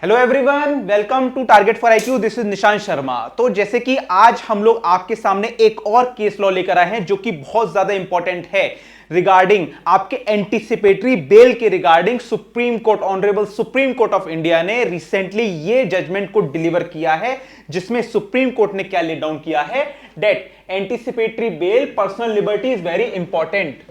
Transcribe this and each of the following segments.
Hello everyone, welcome to target for IQ. This is Nishant Sharma. तो जैसे कि आज हम लोग आपके सामने एक और केस लॉ लेकर आए हैं जो कि बहुत ज्यादा इंपॉर्टेंट है रिगार्डिंग आपके एंटीसिपेटरी बेल के regarding supreme court, honourable supreme court of India ने रिसेंटली ये जजमेंट को डिलीवर किया है जिसमें सुप्रीम कोर्ट ने क्या ले डाउन किया है, that anticipatory bail personal liberty is very important,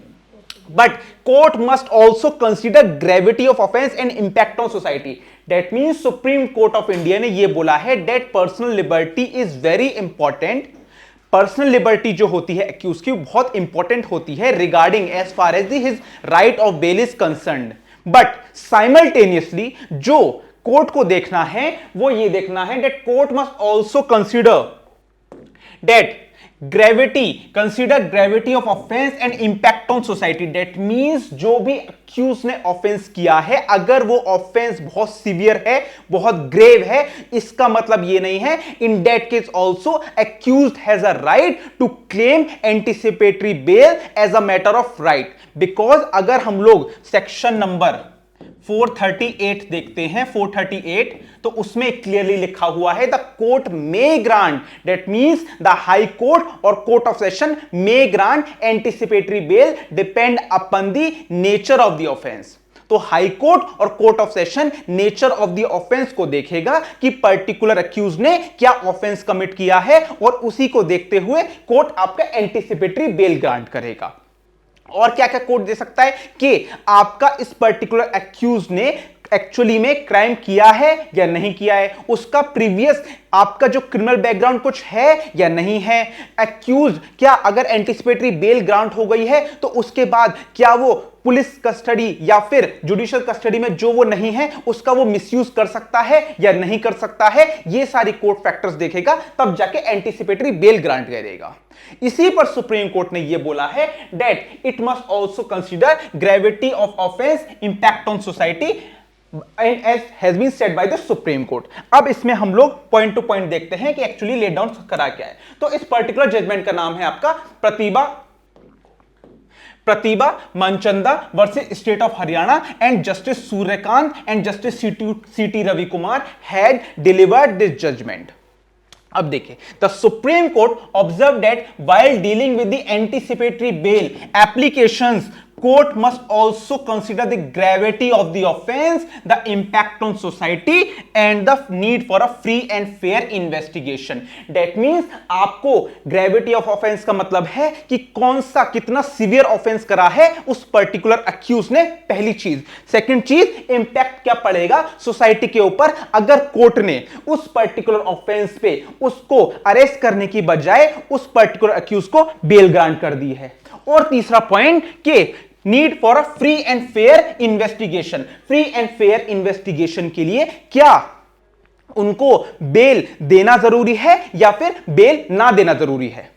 but court must also consider gravity of offense and impact on society. That means Supreme Court of India ने ये बोला है that personal liberty is very important. Personal liberty जो होती है accused की बहुत important होती है regarding as far as his right of bail is concerned, but simultaneously जो कोर्ट को देखना है वो ये देखना है that court must also consider that consider gravity of offense and impact on society. That means जो भी accused ने offense किया है, अगर वो offense बहुत severe है, बहुत grave है, इसका मतलब ये नहीं है, in that case also accused has a right to claim anticipatory bail as a matter of right. Because अगर हम लोग सेक्शन नंबर 438 देखते हैं, 438, तो उसमें क्लियरली लिखा हुआ है the court may grant, that means the high court और court of session may grant anticipatory bail depend upon the nature of the offence. तो हाई कोर्ट और court of session nature of the offence को देखेगा कि particular accused ने क्या offence commit किया है और उसी को देखते हुए कोर्ट आपका एंटीसिपेटरी बेल ग्रांट करेगा। और क्या क्या कोर्ट दे सकता है कि आपका इस पर्टिकुलर एक्यूज ने एक्चुअली में क्राइम किया है या नहीं किया है, उसका प्रीवियस आपका जो क्रिमिनल बैकग्राउंड कुछ है या नहीं है, एक्यूज क्या अगर एंटीसिपेटरी बेल ग्रांट हो गई है तो उसके बाद क्या वो पुलिस कस्टडी या फिर जुडिशियल कस्टडी में जो वो नहीं है उसका वो मिसयूज कर सकता है या नहीं कर सकता है, ये सारी कोर्ट फैक्टर्स देखेगा, तब जाके एंटीसिपेटरी बेल ग्रांट करेगा। इसी पर सुप्रीम कोर्ट ने ये बोला है that it must also consider gravity of offence, impact on society as has been said by the Supreme Court. अब इसमें हम लोग पॉइंट टू पॉइंट देखते हैं कि एक्चुअली ले डाउन करा क्या है। तो इस पर्टिकुलर जजमेंट का नाम है आपका Pratibha Manchanda versus state of Haryana and justice Suryakant and justice C T. Ravi Kumar had delivered this judgement. अब देखिए, the Supreme Court observe that while dealing with the anticipatory bail applications, court must also consider the gravity of the offense, the impact on society and the need for a free and fair investigation. That means आपको gravity of offense का मतलब है कि कौन सा कितना severe offense करा है उस particular accused ने, पहली चीज। सेकंड चीज, impact क्या पड़ेगा सोसाइटी के ऊपर अगर कोर्ट ने उस particular offense पे उसको अरेस्ट करने की बजाय उस particular accused को बेल ग्रांट कर दी है। और तीसरा पॉइंट कि need for a free and fair investigation, free and fair investigation के लिए क्या उनको बेल देना जरूरी है या फिर बेल ना देना जरूरी है,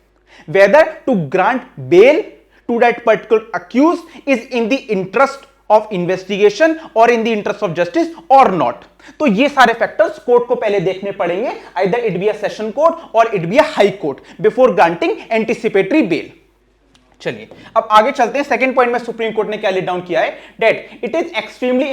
whether to grant bail to that particular accused is in the interest of investigation और in the interest of justice और नॉट। तो ये सारे फैक्टर्स कोर्ट को पहले देखने पड़ेंगे, either it be a session court और it be a high court before granting anticipatory bail. चलिए अब आगे चलते हैं। सेकंड पॉइंट में सुप्रीम कोर्ट ने क्या लेट डाउन किया है, that it is extremely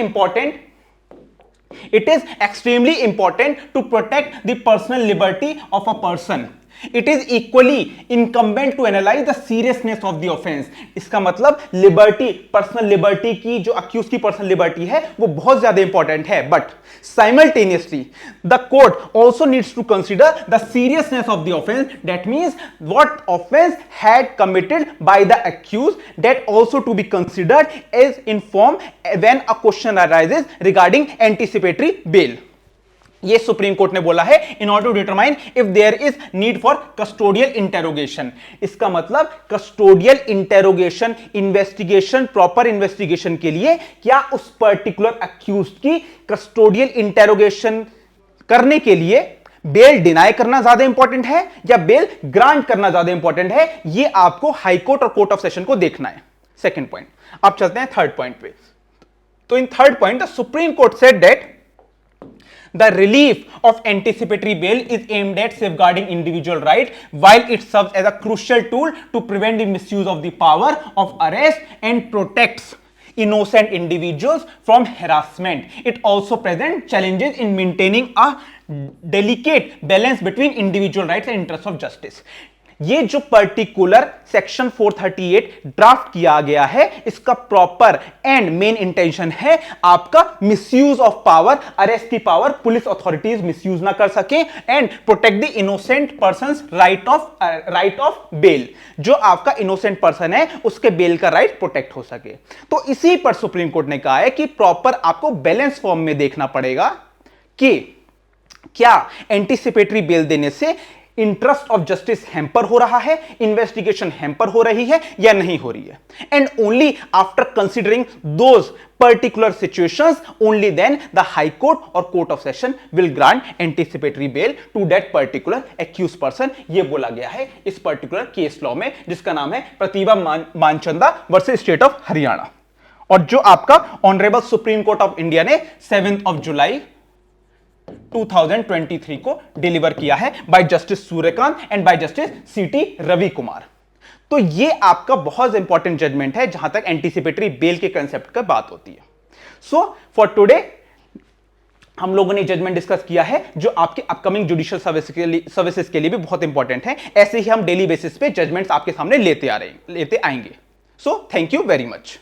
important to protect the personal liberty of a person. It is equally incumbent to analyse the seriousness of the offence. इसका मतलब लिबर्टी, पर्सनल लिबर्टी की जो accused की personal liberty है वो बहुत ज्यादा इंपॉर्टेंट है, but simultaneously the court also needs to consider the seriousness of the offence, that means what offence had committed by the accused, that also to be considered as in form when a question arises regarding anticipatory bail. ये supreme court ने बोला है in order to determine if there is need for custodial interrogation. इसका मतलब custodial interrogation, investigation, proper investigation के लिए क्या उस पर्टिकुलर अक्यूज्ड की कस्टोडियल इंटेरोगेशन करने के लिए बेल डिनाई करना ज्यादा इंपॉर्टेंट है या बेल ग्रांट करना ज्यादा इंपॉर्टेंट है, ये आपको हाई कोर्ट और कोर्ट ऑफ सेशन को देखना है। Second point. अब चलते हैं थर्ड पॉइंट पे। तो in third point the Supreme court said that the relief of anticipatory bail is aimed at safeguarding individual right while it serves as a crucial tool to prevent the misuse of the power of arrest and protects innocent individuals from harassment. It also presents challenges in maintaining a delicate balance between individual rights and interests of justice. ये जो particular section 438 draft किया गया है, इसका proper and main intention है आपका misuse of power, arrest की power police authorities misuse ना कर सके, and protect the innocent persons right of bail. जो आपका इनोसेंट पर्सन है उसके बेल का राइट प्रोटेक्ट हो सके. तो इसी पर सुप्रीम कोर्ट ने कहा है कि प्रॉपर आपको बैलेंस फॉर्म में देखना पड़ेगा कि क्या एंटीसिपेटरी बेल देने से इंटरेस्ट ऑफ जस्टिस हैम्पर हो रहा है, इन्वेस्टिगेशन हैम्पर हो रही है या नहीं हो रही है. And only after considering those particular situations, only then the high court और court of session will grant anticipatory bail to that particular accuse person. यह बोला गया है इस पर्टिकुलर केस लॉ में, जिसका नाम है प्रतिभा मानचंदा वर्सेस स्टेट ऑफ हरियाणा, और जो आपका honourable supreme court of India ने 7 जुलाई 2023 को डिलीवर किया है bye justice Suryakant and bye justice सीटी रवि कुमार. तो ये आपका बहुत इंपॉर्टेंट जजमेंट है जहां तक एंटीसिपेटरी बेल के कंसेप्ट का बात होती है. सो फॉर टुडे हम लोगों ने जजमेंट डिस्कस किया है जो आपके अपकमिंग जुडिशियल सर्विसेज के लिए भी बहुत इंपॉर्टेंट है. ऐसे ही हम डेली बेसिस पे जजमेंट्स आपके सामने लेते आएंगे. So thank you very much.